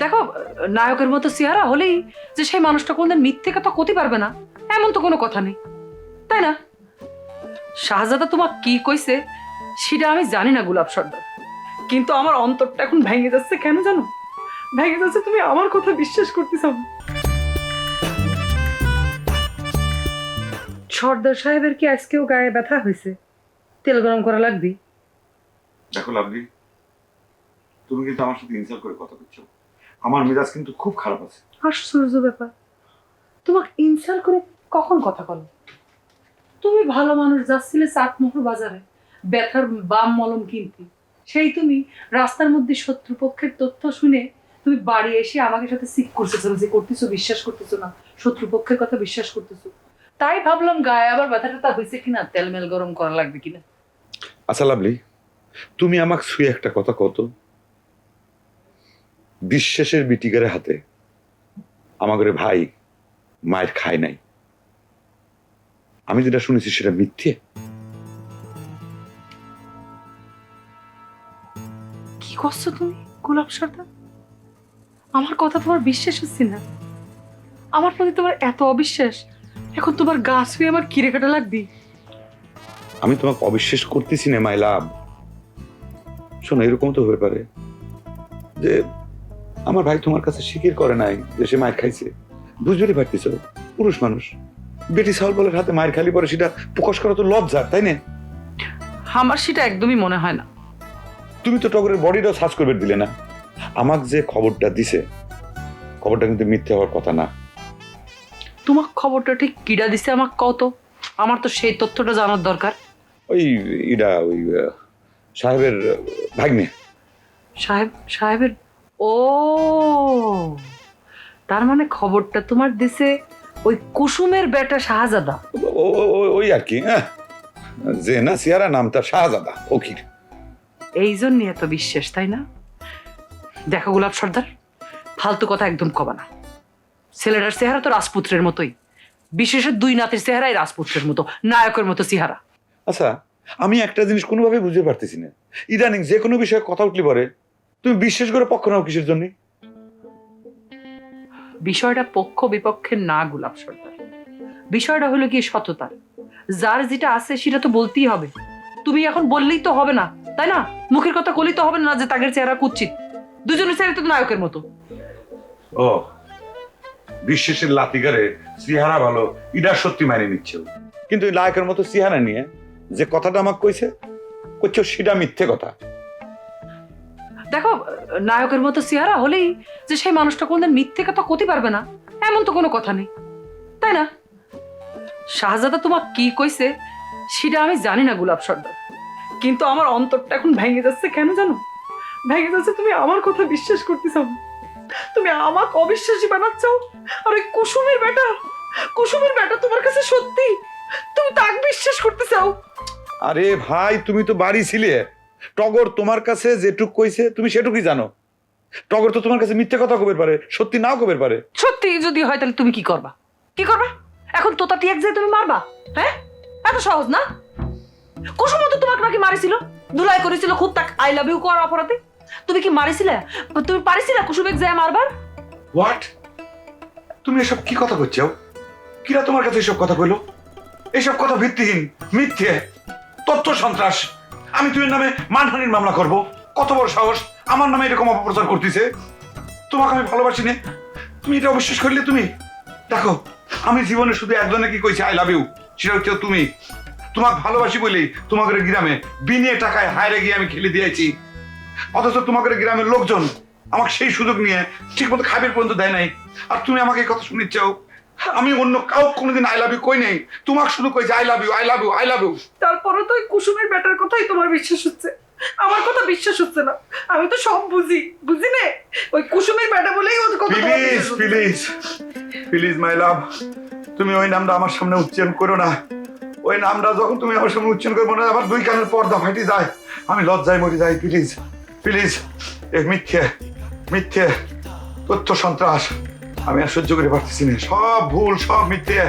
দেখো, নায়কের মতো চেহারা হলেই যে সেই মানুষটা কোনদিন মিথ্যে কথা কতে পারবে না এমন তো কোনো কথা নেই, তাই না? শাহজাদা তোমার কি কইছে সেটা আমি জানি না গোলাপ সর্দার, কিন্তু আমার অন্তরটা এখন ভেঙে যাচ্ছে। কেন জানো? ভেঙে যাচ্ছে তুমি আমার কথা বিশ্বাস করতেছ না। সর্দার সাহেবের কি আজকেও গায়ে ব্যথা হয়েছে? তেল গরম করা লাগবে। দেখো লাভলি, তুমি কিন্তু আমার সাথে ইনসাল্ট করে কথা বলছো। আমার মেজাজ কিন্তু খুব খারাপ আছে। আশ্চর্য ব্যাপার, তোমাকে ইনসাল্ট করে কখন কথা বলো? তুমি ভালো মানুষ, যাচ্ছিলে চাটমোহর বাজারে ব্যথার বাম মলম কিনতে, সেই তুমি রাস্তার মধ্যে শত্রুপক্ষের তথ্য শুনে তুমি বাড়ি এসে আমাকে সাথে সিক করতেছো, যে করতেছো বিশ্বাস করতেছো না, শত্রুপক্ষের কথা বিশ্বাস করতেছো। তাই ভাবলাম গায়ে আবার ব্যথাটা হয়েছে কিনা, তেলমেল গরম করা লাগবে কিনা। আচ্ছা লাভলি, তুমি আমাকে শুয়ে একটা কথা কত, বিশ্বাসের বিটিগারের হাতে আমাদের ভাই মায়ের খায় নাই, আমি যেটা শুনেছি সেটা মিথ্যে? কি করছো তুমি গোলাপ সর্দার? আমার কথা তোমার বিশ্বাস হচ্ছে না? আমার প্রতি তোমার এত অবিশ্বাস, এখন তোমার গা ছুঁয়ে আমার কিরে কাটা লাগবে? আমি তোমাকে অবিশ্বাস করতেছি না মাই লাভ। শোনো, এরকম তো হতে পারে যে আমার ভাই তোমার কাছে স্বীকার করে নাই যে সে মায়ের খাইছে। বুঝতে পারতেছ, পুরুষ মানুষ বেটি সাউল বলের হাতে মায়ের খালি পরে সেটা প্রকাশ করা তো লজ্জার, তাই না? আমার সেটা একদমই মনে হয় না। তুমি তো টগরের বডিটাও সার্চ করবে দিলে না। আমাকে যে খবরটা দিছে, খবরটা কিন্তু মিথ্যে হওয়ার কথা না। তোমার খবরটা ঠিক কিডা দিছে আমাকে কত? আমার তো সেই তথ্যটা জানার দরকার। ওই ওই সাহেবের ভাগ্নে। সাহেবের? ও, তার মানে খবরটা তোমার দিছে ওই কুসুমের বেটা শাহজাদা। ওই আর কি, হ্যাঁ, যে না সিয়ারা নাম তার শাহজাদা ফকির। এই জন্য এত বিশ্বাস, তাই না? দেখো গোলাপ সর্দার, ফালতু কথা একদম কবা না। ছেলেটার চেহারা তো রাজপুত্রের মতোই, বিশেষের দুই নাতির চেহারাই রাজপুত্রের মতো, নায়কের মতো চেহারা। আচ্ছা, আমি একটা জিনিস কোনোভাবে বুঝতে পারতেছি না, ইদানিং যে কোনো বিষয়ে কথা উঠলি পরে তুমি বিশ্বাস করে পক্ষ নাও কিসের জন্য? বিষয়টা পক্ষ বিপক্ষের না গোলাপ সর্দার, বিষয়টা হলো কি সততার। যার যেটা আছে সেটা তো বলতেই হবে। তুমি এখন বললেই তো হবে না, তাই না? মুখের কথা বললেই তো হবে না যে তাদের চেহারা কুৎসিত। দুজনের চেহারা তো নায়কের মতো। ও, বিশ্বাসের লাতিগারে চেহারা ভালো, এটা সত্যি মানে নিচ্ছে, কিন্তু এই নায়কের মতো চেহারা নিয়ে যে কথাটা আমাকে কইছে সেটা মিথ্যে কথা। দেখো, নায়কের মতো চেহারা হলেই যে সেই মানুষটা কোনদিন মিথ্যে কথা কতে পারবে না এমন তো কোনো কথা নেই, তাই না? শাহজাদা তোমার কি কইছে সেটা আমি জানি না গোলাপ সর্দার, কিন্তু আমার অন্তরটা এখন ভেঙে যাচ্ছে। কেন জানো? ভেঙে যাচ্ছে তুমি আমার কথা বিশ্বাস করতেছ না, তুমি আমাকে অবিশ্বাসী বানাচ্ছ। আর ওই কুসুমের বেটা তোমার কাছে সত্যি, তুমি তাকে বিশ্বাস করতে চাও? আরে ভাই, তুমি তো বাড়ি ছিলে, টগর তোমার কাছে যেটুক কইছে তুমি সেটুকুই জানো। টগর তো তোমার কাছে মিথ্যে কথা কবের পারে, সত্যি নাও কবের পারে। সত্যি যদি হয় তাহলে তুমি কি করবা? এখন তোতা টিয়াক যে তুমি মারবা? হ্যাঁ, এত সহজ না। কুসুম তো তোমাকে নাকি মারিছিল, ধুলাই করেছিল খুদ তাক আই লাভ ইউ করার অপরাধে। তুমি কি মারিছিলে? তুমি পারিছিলে কুসুমেক যায় মারবার? হোয়াট? তুমি এসব কি কথা করছো? কিরা তোমার কাছে এসব কথা কইলো? এসব কথা ভিত্তিহীন, মিথ্যে, তথ্য সন্ত্রাস। আমি তুই নামে মানহানির মামলা করব? কত বড় সাহস আমার নামে এরকম অপপ্রচার করতেছে? তোমাকে আমি ভালোবাসি না, তুমি এটা অবিশ্বাস করলে? তুমি দেখো, আমি জীবনে শুধু একজনে কি কইছি আই লাভ ইউ, সেটা হচ্ছে তুমি। তোমাকে ভালোবাসি বলেই তোমাদের গ্রামে বিনিয়ে টাকায় হায়রে গিয়ে আমি খেলে দিয়েছি, অথচ তোমাদের গ্রামের লোকজন আমাকে সেই সুযোগ নিয়ে ঠিক মতো খাবার পর্যন্ত দেয় নাই। আর তুমি আমাকে এই কথা শুনিচ্ছ? আমি অন্য কাউকে কোনোদিন আই লাভ ইউ কই নাই, তোমাকে শুধু কইছি I love you, I love you, I love you. তারপরে তো ওই কুসুমের বেটার কথাই তোমার বিশ্বাস হচ্ছে, আমার কথা বিশ্বাস হচ্ছে না। আমি তো সব বুঝি নে, ওই কুসুমের বেটা বলেই ওর কথা। প্লিজ প্লিজ প্লিজ মাই লাভ, তুমি ওই নামটা আমার সামনে উচ্চারণ করো না। ওই নামটা যখন তুমি আমার সামনে উচ্চারণ করবো না, আবার দুই কানের পর্দা ফাটি যায়, আমি লজ্জায় মরে যাই। প্লিজ প্লিজ, এ মিথ্যে তথ্য সন্ত্রাস আমি আর সহ্য করে পারতেছি না। সব ভুল, সব মিথ্যে।